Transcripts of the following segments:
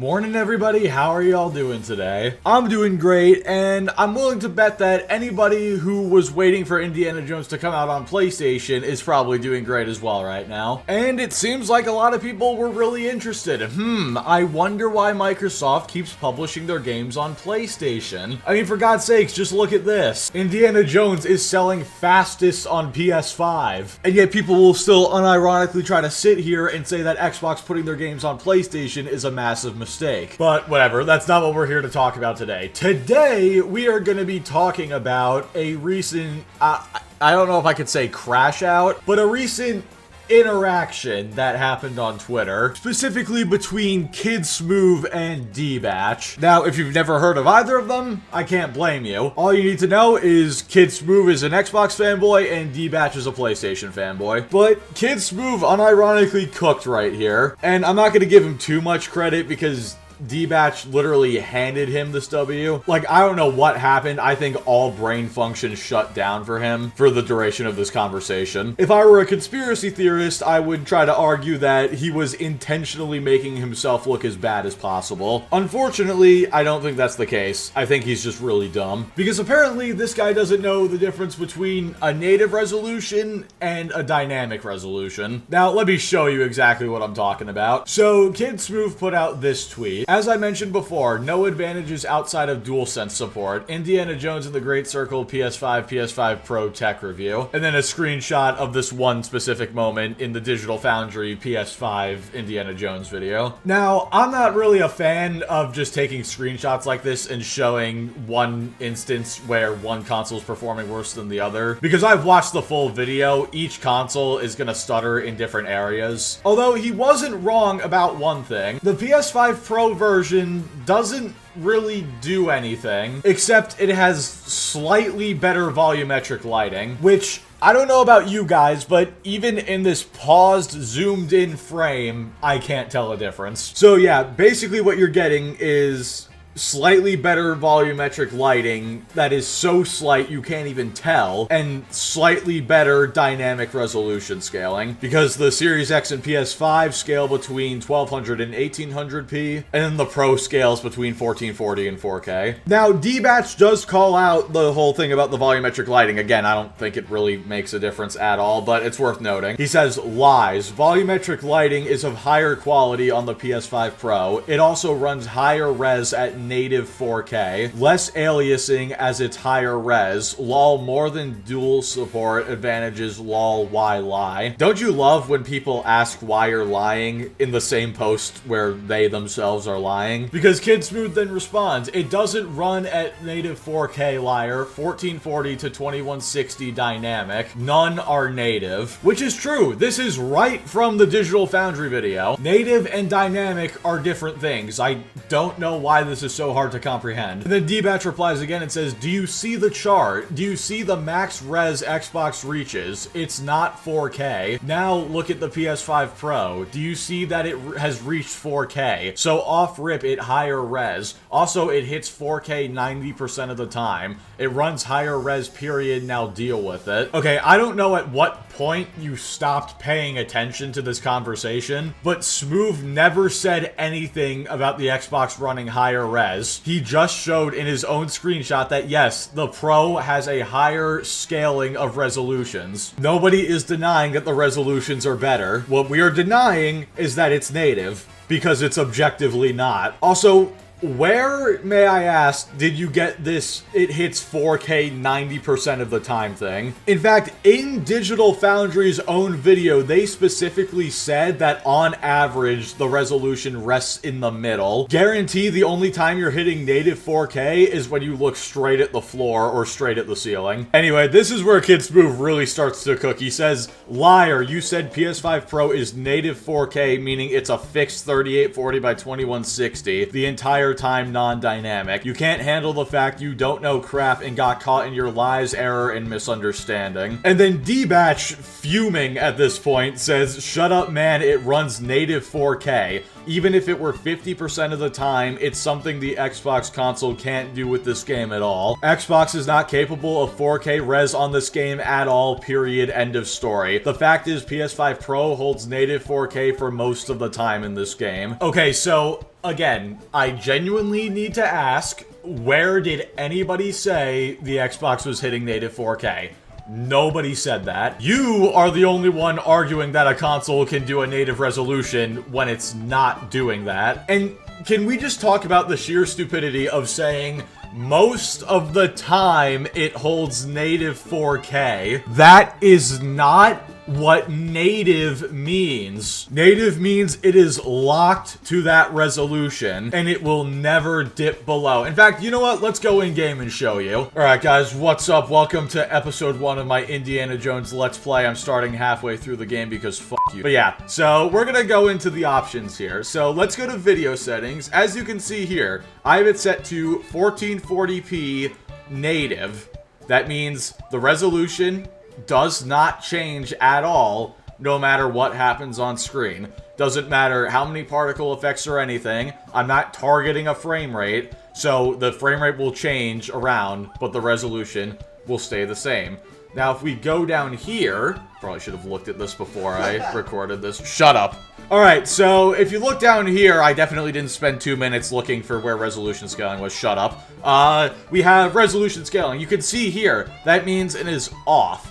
Morning everybody, how are y'all doing today? I'm doing great, and I'm willing to bet that anybody who was waiting for Indiana Jones to come out on PlayStation is probably doing great as well right now. And it seems like a lot of people were really interested. I wonder why Microsoft keeps publishing their games on PlayStation. I mean, for God's sakes, just look at this. Indiana Jones is selling fastest on PS5, and yet people will still unironically try to sit here and say that Xbox putting their games on PlayStation is a massive mistake. But whatever, that's not what we're here to talk about today. Today, we are going to be talking about a recent, I don't know if I could say crash out, but a recent interaction that happened on Twitter, specifically between Kid Smooth and D-Batch. Now, if you've never heard of either of them, I can't blame you. All you need to know is Kid Smooth is an Xbox fanboy and D-Batch is a PlayStation fanboy. But Kid Smooth unironically cooked right here, and I'm not going to give him too much credit because D-Batch literally handed him this W. Like, I don't know what happened. I think all brain function shut down for him for the duration of this conversation. If I were a conspiracy theorist, I would try to argue that he was intentionally making himself look as bad as possible. Unfortunately, I don't think that's the case. I think he's just really dumb. Because apparently, this guy doesn't know the difference between a native resolution and a dynamic resolution. Now, let me show you exactly what I'm talking about. So, Kid Smooth put out this tweet. As I mentioned before, no advantages outside of DualSense support. Indiana Jones and the Great Circle PS5, PS5 Pro tech review. And then a screenshot of this one specific moment in the Digital Foundry PS5 Indiana Jones video. Now, I'm not really a fan of just taking screenshots like this and showing one instance where one console is performing worse than the other. Because I've watched the full video, each console is gonna stutter in different areas. Although he wasn't wrong about one thing. The PS5 Pro version doesn't really do anything, except it has slightly better volumetric lighting, which I don't know about you guys, but even in this paused, zoomed in frame, I can't tell a difference. So yeah, basically what you're getting is slightly better volumetric lighting that is so slight you can't even tell, and slightly better dynamic resolution scaling, because the Series X and PS5 scale between 1200 and 1800p, and then the Pro scales between 1440 and 4K. Now, D-Batch does call out the whole thing about the volumetric lighting. Again, I don't think it really makes a difference at all, but it's worth noting. He says, lies. Volumetric lighting is of higher quality on the PS5 Pro. It also runs higher res at native 4K, less aliasing as it's higher res, lol more than dual support advantages, lol why lie. Don't you love when people ask why you're lying in the same post where they themselves are lying? Because Kid Smooth then responds, it doesn't run at native 4K, liar, 1440 to 2160 dynamic, none are native. Which is true, this is right from the Digital Foundry video. Native and dynamic are different things. I don't know why this is so hard to comprehend. And then D-Batch replies again and says, do you see the chart? Do you see the max res Xbox reaches? It's not 4K. Now look at the PS5 Pro. Do you see that it has reached 4K? So off rip, it higher res. Also, it hits 4K 90% of the time. It runs higher res, period. Now deal with it. Okay, I don't know at what point you stopped paying attention to this conversation, but Smooth never said anything about the Xbox running higher res. He just showed in his own screenshot that yes, the Pro has a higher scaling of resolutions. Nobody is denying that the resolutions are better. What we are denying is that it's native, because it's objectively not. Also, where, may I ask, did you get this it hits 4K 90% of the time thing? In fact, in Digital Foundry's own video, they specifically said that on average, the resolution rests in the middle. Guarantee the only time you're hitting native 4K is when you look straight at the floor or straight at the ceiling. Anyway, this is where Kid Smooth really starts to cook. He says, liar, you said PS5 Pro is native 4K, meaning it's a fixed 3840 by 2160. The entire time non-dynamic. You can't handle the fact you don't know crap and got caught in your lies, error, and misunderstanding. And then D-Batch, fuming at this point, says, shut up man, it runs native 4K. Even if it were 50% of the time, it's something the Xbox console can't do with this game at all. Xbox is not capable of 4K res on this game at all, period, end of story. The fact is PS5 Pro holds native 4K for most of the time in this game. Okay, so again, I genuinely need to ask, where did anybody say the Xbox was hitting native 4K? Nobody said that. You are the only one arguing that a console can do a native resolution when it's not doing that. And can we just talk about the sheer stupidity of saying most of the time it holds native 4K? That is not what native means. Native means it is locked to that resolution and it will never dip below. In fact, you know what? Let's go in game and show you. Alright guys, what's up? Welcome to episode 1 of my Indiana Jones Let's Play. I'm starting halfway through the game because fuck you. But yeah, so we're gonna go into the options here. So let's go to video settings. As you can see here, I have it set to 1440p native. That means the resolution does not change at all, no matter what happens on screen. Doesn't matter how many particle effects or anything. I'm not targeting a frame rate, so the frame rate will change around, but the resolution will stay the same. Now, if we go down here, probably should have looked at this before I recorded this. Shut up. Alright, so if you look down here, I definitely didn't spend 2 minutes looking for where resolution scaling was. Shut up. We have resolution scaling. You can see here, that means it is off.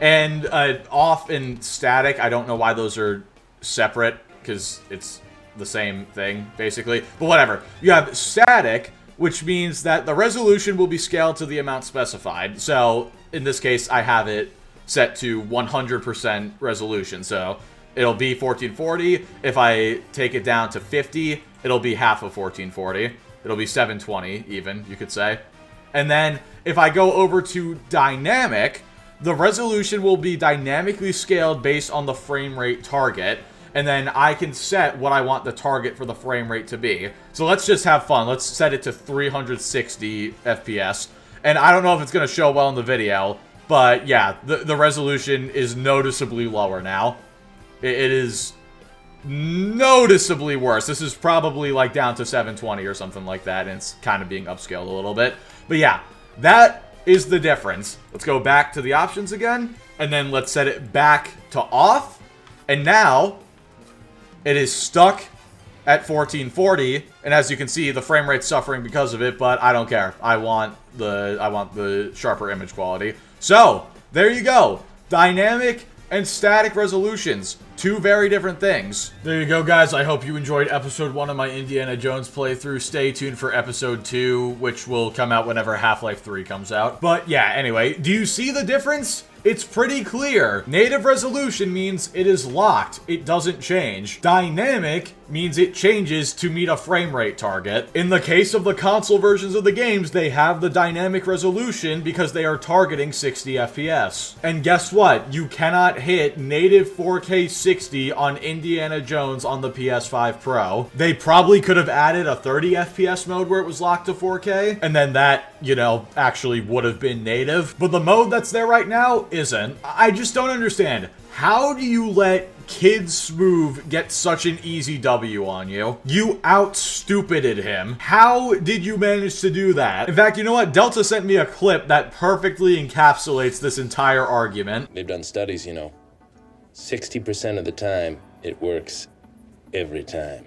And off and static, I don't know why those are separate, because it's the same thing, basically. But whatever. You have static, which means that the resolution will be scaled to the amount specified. So, in this case, I have it set to 100% resolution. So, it'll be 1440. If I take it down to 50, it'll be half of 1440. It'll be 720, even, you could say. And then, if I go over to dynamic, the resolution will be dynamically scaled based on the frame rate target, and then I can set what I want the target for the frame rate to be. So let's just have fun. Let's set it to 360 FPS, and I don't know if it's going to show well in the video, but yeah, the resolution is noticeably lower now. It is noticeably worse. This is probably like down to 720 or something like that, and it's kind of being upscaled a little bit. But yeah, that is the difference. Let's go back to the options again, and then let's set it back to off, and now it is stuck at 1440, and as you can see, the frame rate's suffering because of it, but I don't care. I want the sharper image quality. So, there you go. Dynamic and static resolutions. Two very different things. There you go, guys. I hope you enjoyed episode 1 of my Indiana Jones playthrough. Stay tuned for episode 2, which will come out whenever Half-Life 3 comes out. But yeah, anyway, do you see the difference? It's pretty clear. Native resolution means it is locked. It doesn't change. Dynamic means it changes to meet a frame rate target. In the case of the console versions of the games, they have the dynamic resolution because they are targeting 60 FPS. And guess what? You cannot hit native 4K 60 on Indiana Jones on the PS5 Pro. They probably could have added a 30 FPS mode where it was locked to 4K, and then that, you know, actually would have been native. But the mode that's there right now isn't. I just don't understand. How do you let Kid Smooth get such an easy W on you? You out-stupided him. How did you manage to do that? In fact, you know what? Delta sent me a clip that perfectly encapsulates this entire argument. They've done studies, you know. 60% of the time, it works every time.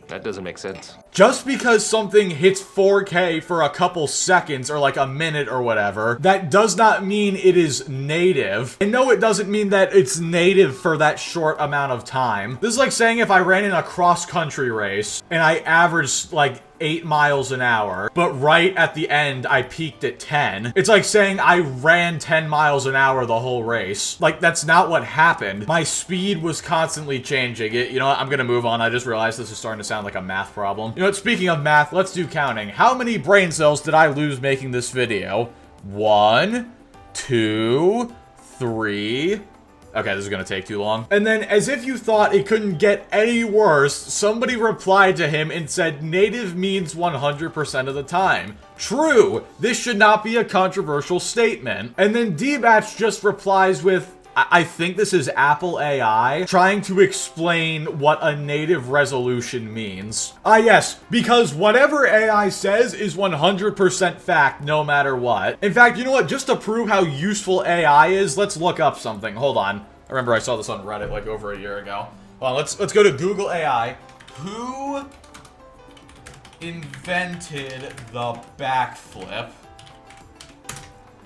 That doesn't make sense. Just because something hits 4K for a couple seconds or like a minute or whatever, that does not mean it is native. And no, it doesn't mean that it's native for that short amount of time. This is like saying if I ran in a cross-country race and I averaged like 8 miles an hour, but right at the end I peaked at 10. It's like saying I ran 10 miles an hour the whole race. Like, that's not what happened. My speed was constantly changing. You know what? I'm gonna move on. I just realized this is starting to sound like a math problem. You know what? Speaking of math, let's do counting. How many brain cells did I lose making this video? 1, 2, 3... Okay, this is gonna take too long. And then, as if you thought it couldn't get any worse, somebody replied to him and said native means 100% of the time. True! This should not be a controversial statement. And then D-Batch just replies with, I think this is Apple AI, trying to explain what a native resolution means. Ah yes, because whatever AI says is 100% fact no matter what. In fact, you know what? Just to prove how useful AI is, let's look up something. Hold on. I remember I saw this on Reddit like over a year ago. Hold on, let's go to Google AI. Who invented the backflip?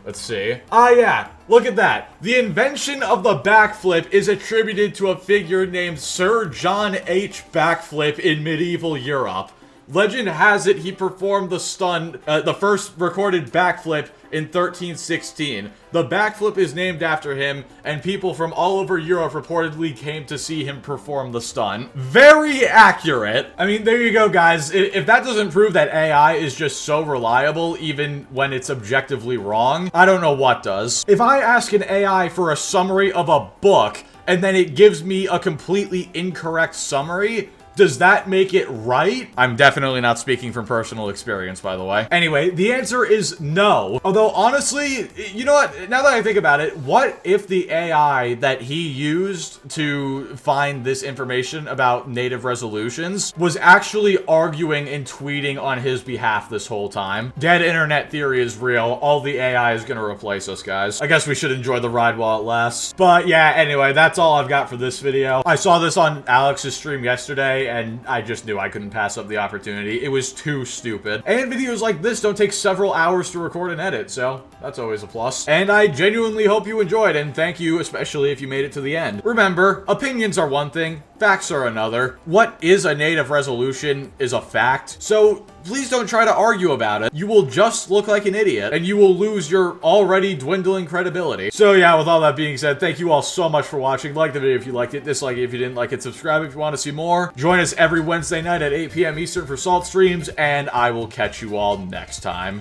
Let's see. Ah, yeah. Look at that. The invention of the backflip is attributed to a figure named Sir John H. Backflip in medieval Europe. Legend has it he performed the first recorded backflip in 1316. The backflip is named after him, and people from all over Europe reportedly came to see him perform the stunt. Very accurate. I mean, there you go, guys. If that doesn't prove that AI is just so reliable, even when it's objectively wrong, I don't know what does. If I ask an AI for a summary of a book, and then it gives me a completely incorrect summary, does that make it right? I'm definitely not speaking from personal experience, by the way. Anyway, the answer is no. Although, honestly, you know what? Now that I think about it, what if the AI that he used to find this information about native resolutions was actually arguing and tweeting on his behalf this whole time? Dead internet theory is real. All the AI is gonna replace us, guys. I guess we should enjoy the ride while it lasts. But yeah, anyway, that's all I've got for this video. I saw this on Alex's stream yesterday, and I just knew I couldn't pass up the opportunity. It was too stupid. And videos like this don't take several hours to record and edit, so that's always a plus. And I genuinely hope you enjoyed, and thank you especially if you made it to the end. Remember, opinions are one thing, facts are another. What is a native resolution is a fact, so please don't try to argue about it. You will just look like an idiot, and you will lose your already dwindling credibility. So yeah, with all that being said, thank you all so much for watching. Like the video if you liked it, dislike it if you didn't like it, subscribe if you want to see more. Join us every Wednesday night at 8 p.m. Eastern for Salt streams, and I will catch you all next time.